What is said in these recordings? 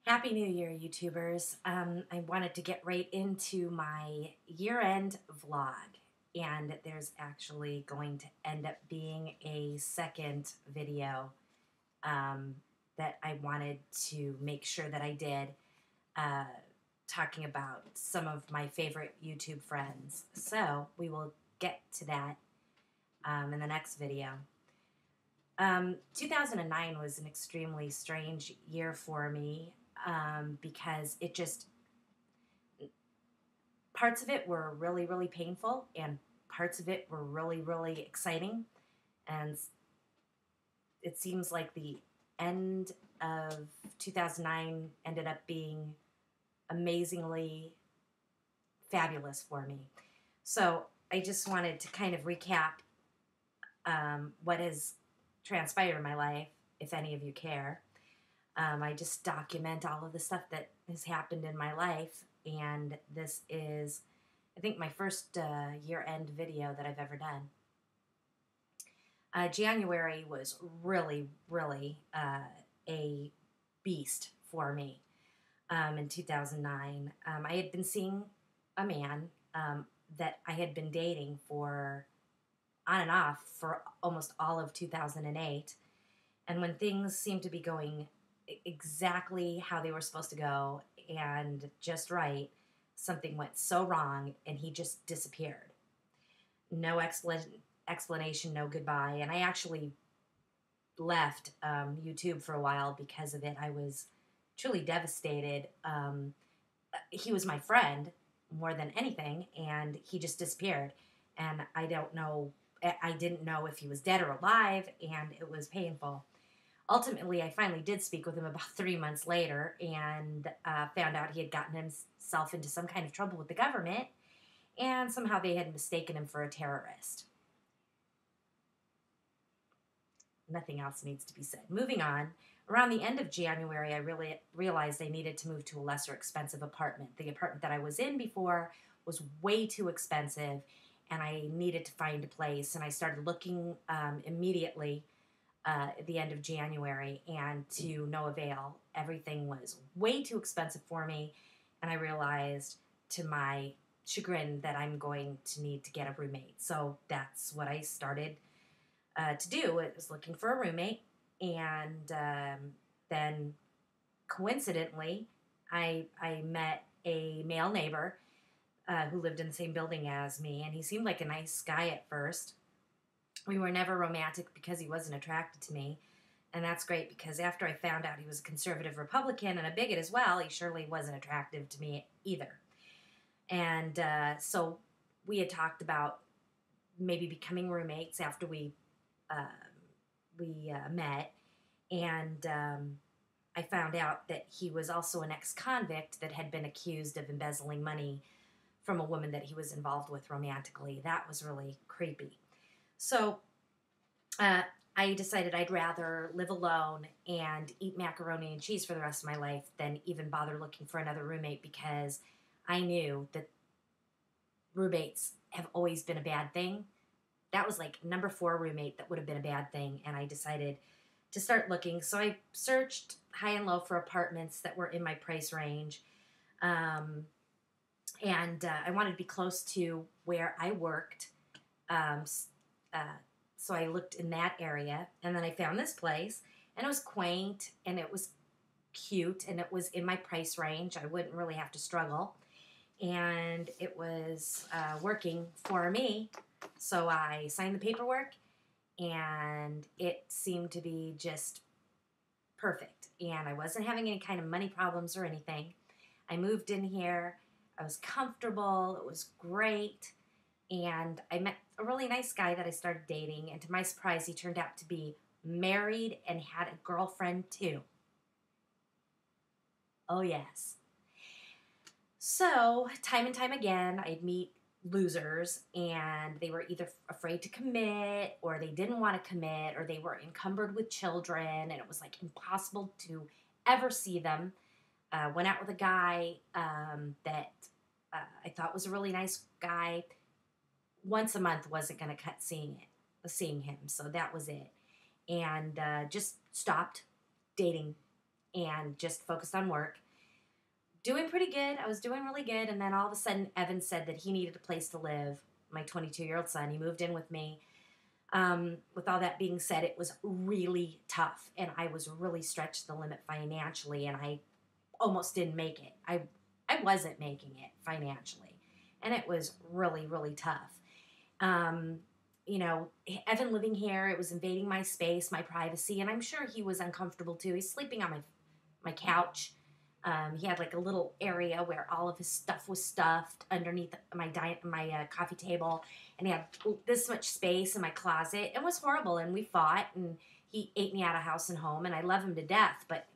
Happy New Year, YouTubers. I wanted to get right into my year-end vlog, and there's actually going to end up being a second video um, that I wanted to make sure that I did, uh, talking about some of my favorite YouTube friends. So we will get to that in the next video. 2009 was an extremely strange year for me because it just, parts of it were really, really painful and parts of it were really, really exciting. And it seems like the end of 2009 ended up being amazingly fabulous for me. So I just wanted to kind of recap what has transpired in my life, if any of you care. I just document all of the stuff that has happened in my life, and this is, I think, my first year-end video that I've ever done. January was really, really a beast for me in 2009. I had been seeing a man that I had been dating for on and off for almost all of 2008. And when things seemed to be going exactly how they were supposed to go and just right, something went so wrong and he just disappeared. No explanation, no goodbye. And I actually left YouTube for a while because of it. I was truly devastated. He was my friend more than anything, and he just disappeared. And I didn't know if he was dead or alive, and it was painful. Ultimately, I finally did speak with him about 3 months later and found out he had gotten himself into some kind of trouble with the government, and somehow they had mistaken him for a terrorist. Nothing else needs to be said. Moving on, around the end of January, I really realized I needed to move to a lesser expensive apartment. The apartment that I was in before was way too expensive, and I needed to find a place, and I started looking immediately at the end of January, and to no avail. Everything was way too expensive for me, and I realized to my chagrin that I'm going to need to get a roommate. So that's what I started to do. It was looking for a roommate, and then coincidentally, I met a male neighbor who lived in the same building as me, and he seemed like a nice guy at first. We were never romantic because he wasn't attracted to me. And that's great because after I found out he was a conservative Republican and a bigot as well, he surely wasn't attractive to me either. And so we had talked about maybe becoming roommates after we met. And I found out that he was also an ex-convict that had been accused of embezzling money from a woman that he was involved with romantically. That was really creepy. So I decided I'd rather live alone and eat macaroni and cheese for the rest of my life than even bother looking for another roommate, because I knew that roommates have always been a bad thing. That was like number 4 roommate that would have been a bad thing, and I decided to start looking. So I searched high and low for apartments that were in my price range. And I wanted to be close to where I worked. So I looked in that area, and then I found this place, and it was quaint, and it was cute, and it was in my price range. I wouldn't really have to struggle, and it was working for me. So I signed the paperwork, and it seemed to be just perfect, and I wasn't having any kind of money problems or anything. I moved in here. I was comfortable. It was great. And I met a really nice guy that I started dating, and to my surprise, he turned out to be married and had a girlfriend too. Oh yes. So, time and time again, I'd meet losers, and they were either afraid to commit, or they didn't want to commit, or they were encumbered with children, and it was like impossible to ever see them. Went out with a guy that I thought was a really nice guy. Once a month wasn't going to cut seeing him, so that was it. And just stopped dating and just focused on work. Doing pretty good. I was doing really good. And then all of a sudden, Evan said that he needed a place to live. My 22-year-old son, he moved in with me. With all that being said, it was really tough. And I was really stretched to the limit financially. And I almost didn't make it. I wasn't making it financially. And it was really, really tough. You know, Evan living here, it was invading my space, my privacy. And I'm sure he was uncomfortable too. He's sleeping on my couch. He had like a little area where all of his stuff was stuffed underneath my coffee table, and he had this much space in my closet. It was horrible, and we fought, and he ate me out of house and home, and I love him to death, but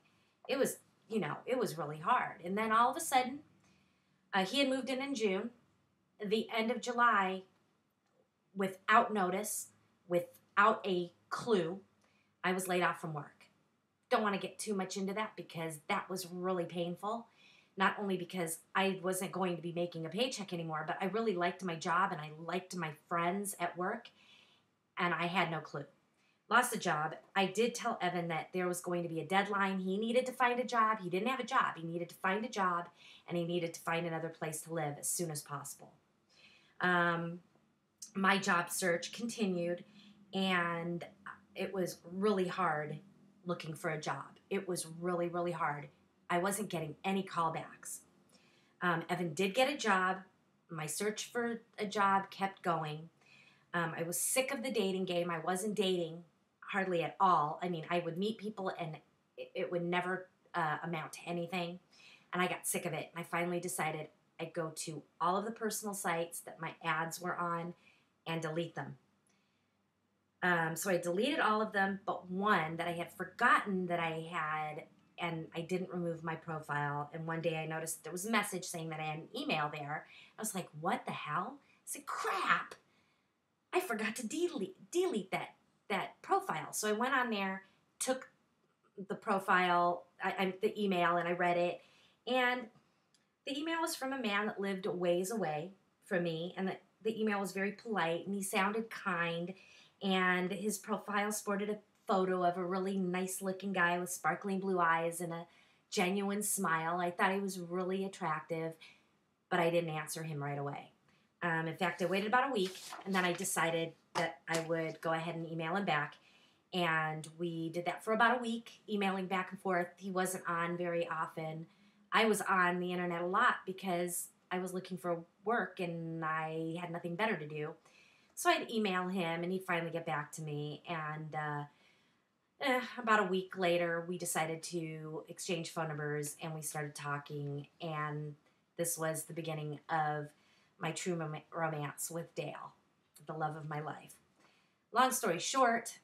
it was, you know, it was really hard. And then all of a sudden, he had moved in June. The end of July, without notice, without a clue, I was laid off from work. Don't want to get too much into that because that was really painful. Not only because I wasn't going to be making a paycheck anymore, but I really liked my job and I liked my friends at work, and I had no clue. Lost the job. I did tell Evan that there was going to be a deadline. He needed to find a job. He didn't have a job. He needed to find a job, and he needed to find another place to live as soon as possible. My job search continued, and it was really hard looking for a job. It was really, really hard. I wasn't getting any callbacks. Evan did get a job. My search for a job kept going. I was sick of the dating game. I wasn't dating hardly at all. I mean, I would meet people and it would never amount to anything. And I got sick of it. And I finally decided I'd go to all of the personal sites that my ads were on and delete them. So I deleted all of them, but one that I had forgotten that I had, and I didn't remove my profile. And one day I noticed there was a message saying that I had an email there. I was like, what the hell? I said, crap, I forgot to delete that profile. So I went on there, took the profile, the email, and I read it. And the email was from a man that lived a ways away from me, and the email was very polite, and he sounded kind. And his profile sported a photo of a really nice-looking guy with sparkling blue eyes and a genuine smile. I thought he was really attractive, but I didn't answer him right away. In fact, I waited about a week, and then I decided that I would go ahead and email him back. And we did that for about a week, emailing back and forth. He wasn't on very often. I was on the internet a lot because I was looking for work, and I had nothing better to do. So I'd email him, and he'd finally get back to me. And about a week later, we decided to exchange phone numbers, and we started talking. And this was the beginning of my true romance with Dale, the love of my life. Long story short,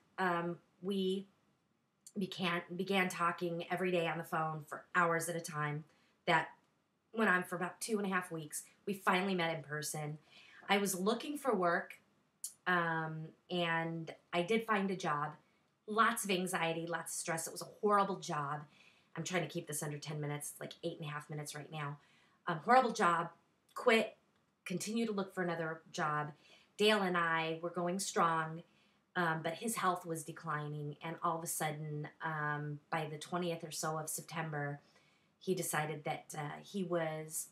we began talking every day on the phone for hours at a time. That went on for about 2.5 weeks. We finally met in person. I was looking for work. And I did find a job. Lots of anxiety, lots of stress. It was a horrible job. I'm trying to keep this under 10 minutes. It's like 8.5 minutes right now. Horrible job. Quit. Continue to look for another job. Dale and I were going strong, but his health was declining. And all of a sudden, by the 20th or so of September, he decided that he was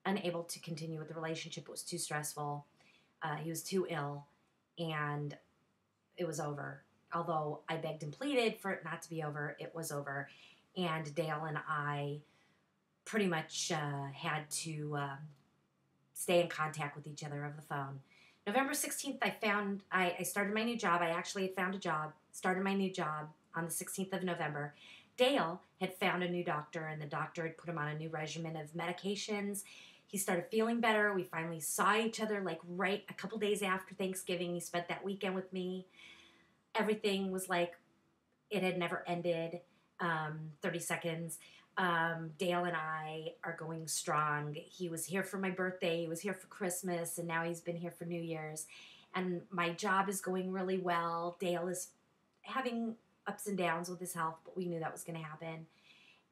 unable to continue with the relationship. It was too stressful. He was too ill. And it was over. Although I begged and pleaded for it not to be over, it was over. And Dale and I pretty much had to stay in contact with each other over the phone. November 16th, I started my new job. I actually had found a job, started my new job on the 16th of November. Dale had found a new doctor, and the doctor had put him on a new regimen of medications. He started feeling better. We finally saw each other like right a couple days after Thanksgiving. He spent that weekend with me. Everything was like it had never ended. 30 seconds. Dale and I are going strong. He was here for my birthday. He was here for Christmas. And now he's been here for New Year's. And my job is going really well. Dale is having ups and downs with his health, but we knew that was going to happen.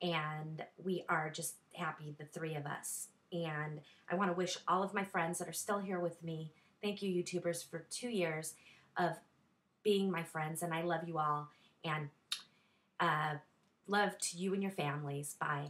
And we are just happy, the three of us. And I want to wish all of my friends that are still here with me, thank you, YouTubers, for 2 years of being my friends. And I love you all. And Love to you and your families. Bye.